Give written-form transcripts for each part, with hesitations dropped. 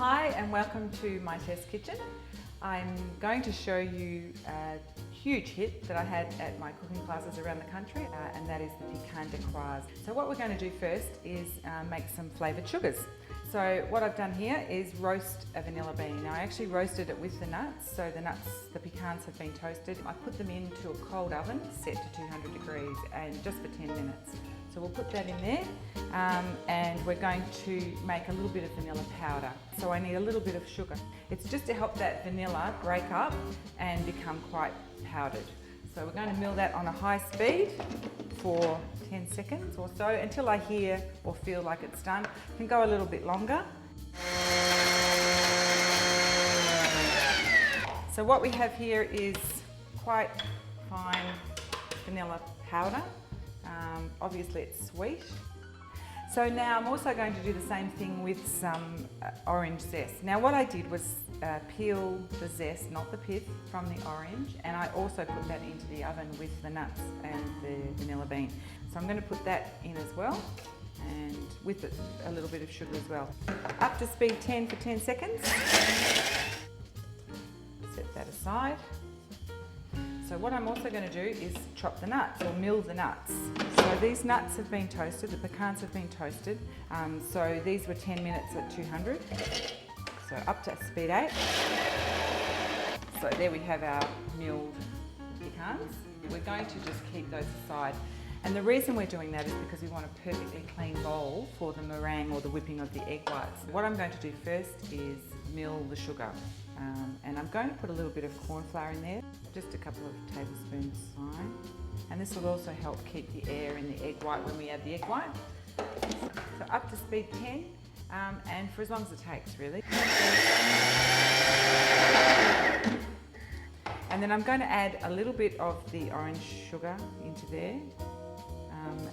Hi and welcome to my test kitchen. I'm going to show you a huge hit that I had at my cooking classes around the country, and that is the PECAN DACQUOISE. So what we're going to do first is make some flavoured sugars. So what I've done here is roast a vanilla bean. Now I actually roasted it with the nuts, so the pecans have been toasted. I put them into a cold oven set to 200 degrees and just for 10 minutes. So we'll put that in there and we're going to make a little bit of vanilla powder. So I need a little bit of sugar. It's just to help that vanilla break up and become quite powdered. So we're going to mill that on a high speed for 10 seconds or so until I hear or feel like it's done. It can go a little bit longer. So what we have here is quite fine vanilla powder. Obviously it's sweet. So now I'm also going to do the same thing with some orange zest. Now what I did was peel the zest, not the pith, from the orange, and I also put that into the oven with the nuts and the vanilla bean. So I'm going to put that in as well, and with it a little bit of sugar as well. Up to speed 10 for 10 seconds. Set that aside. So what I'm also going to do is chop the nuts, or mill the nuts. So these nuts have been toasted, the pecans have been toasted. So these were 10 minutes at 200. So up to speed 8. So there we have our milled pecans. We're going to just keep those aside. And the reason we're doing that is because we want a perfectly clean bowl for the meringue or the whipping of the egg whites. What I'm going to do first is mill the sugar. And I'm going to put a little bit of corn flour in there, just a couple of tablespoons fine. And this will also help keep the air in the egg white when we add the egg white. So up to speed 10, and for as long as it takes really. And then I'm going to add a little bit of the orange sugar into there,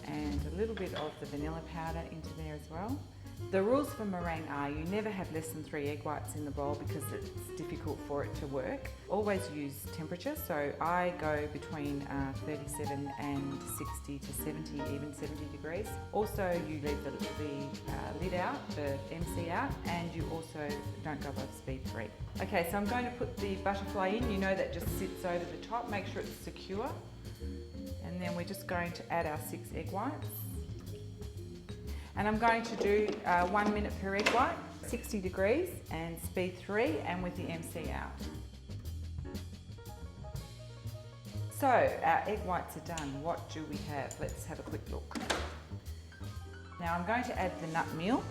and a little bit of the vanilla powder into there as well. The rules for meringue are you never have less than 3 egg whites in the bowl because it's difficult for it to work. Always use temperature, so I go between 37 and 60 to 70, even 70 degrees. Also you leave the lid out, the MC out, and you also don't go above speed 3. Okay, so I'm going to put the butterfly in. You know that just sits over the top, make sure it's secure. And then we're just going to add our 6 egg whites. And I'm going to do 1 minute per egg white, 60 degrees and speed 3, and with the MC out. So our egg whites are done. What do we have? Let's have a quick look. Now I'm going to add the nut meal.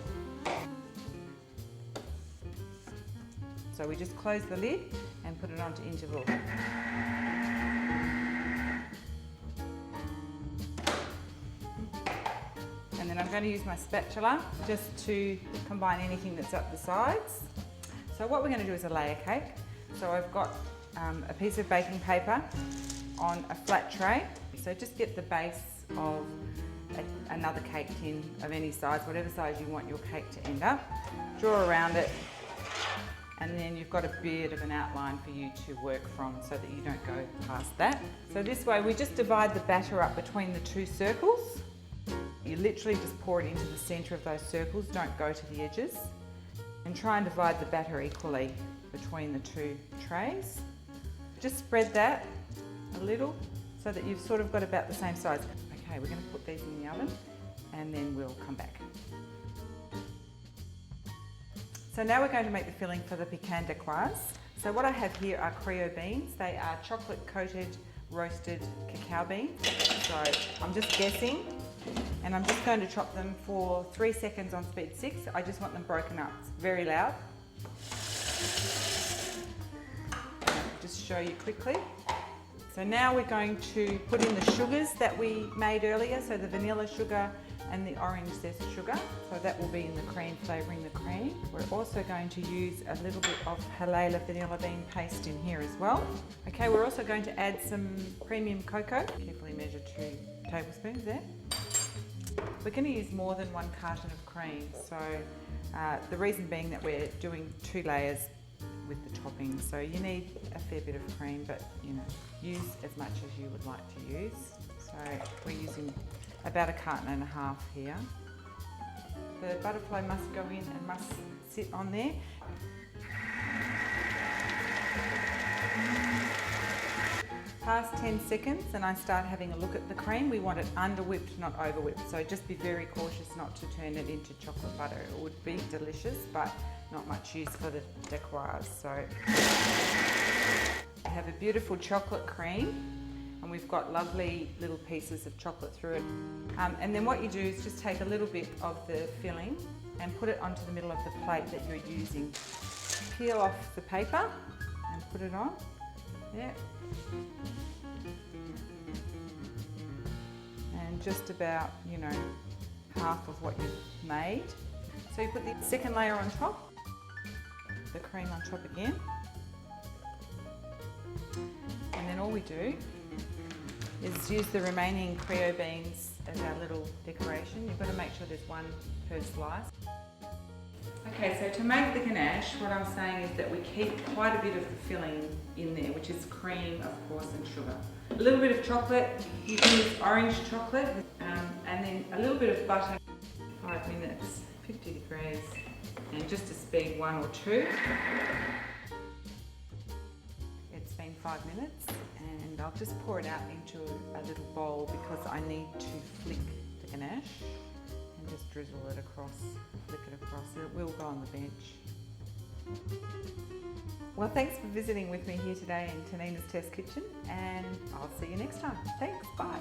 So we just close the lid and put it onto interval. And then I'm going to use my spatula just to combine anything that's up the sides. So what we're going to do is a layer cake. So I've got a piece of baking paper on a flat tray. So just get the base of another cake tin of any size, whatever size you want your cake to end up. Draw around it, and then you've got a bit of an outline for you to work from so that you don't go past that. So this way we just divide the batter up between the 2 circles. You literally just pour it into the centre of those circles, don't go to the edges. And try and divide the batter equally between the 2 trays. Just spread that a little so that you've sort of got about the same size. Okay, we're going to put these in the oven and then we'll come back. So now we're going to make the filling for the PECAN DACQUOISE. So what I have here are Creole beans. They are chocolate coated roasted cacao beans. So I'm just guessing. And I'm just going to chop them for 3 seconds on speed 6. I just want them broken up. It's very loud. Just show you quickly. So now we're going to put in the sugars that we made earlier, so the vanilla sugar and the orange zest sugar. So that will be in the cream, flavouring the cream. We're also going to use a little bit of Halala vanilla bean paste in here as well. Okay, we're also going to add some premium cocoa. Carefully measure 2 tablespoons there. We're going to use more than 1 carton of cream, so the reason being that we're doing 2 layers with the toppings, so you need a fair bit of cream, but you know, use as much as you would like to use. So we're using about 1.5 cartons here. The butterfly must go in and must sit on there. Past 10 seconds and I start having a look at the cream. We want it under whipped, not over whipped. So just be very cautious not to turn it into chocolate butter. It would be delicious, but not much use for the dacquoise. So we have a beautiful chocolate cream and we've got lovely little pieces of chocolate through it. And then what you do is just take a little bit of the filling and put it onto the middle of the plate that you're using. Peel off the paper and put it on. Yeah. And just about, you know, half of what you've made. So you put the second layer on top, the cream on top again. And then all we do is use the remaining Creole beans as our little decoration. You've got to make sure there's one per slice. Okay, so to make the ganache, what I'm saying is that we keep quite a bit of the filling in there, which is cream, of course, and sugar. A little bit of chocolate, you can use orange chocolate, and then a little bit of butter, 5 minutes, 50 degrees, and just to speed 1 or 2. It's been 5 minutes, and I'll just pour it out into a little bowl because I need to flick the ganache. And just drizzle it across, flick it across. It will go on the bench. Well, thanks for visiting with me here today in Tenina's Test Kitchen, and I'll see you next time. Thanks, bye.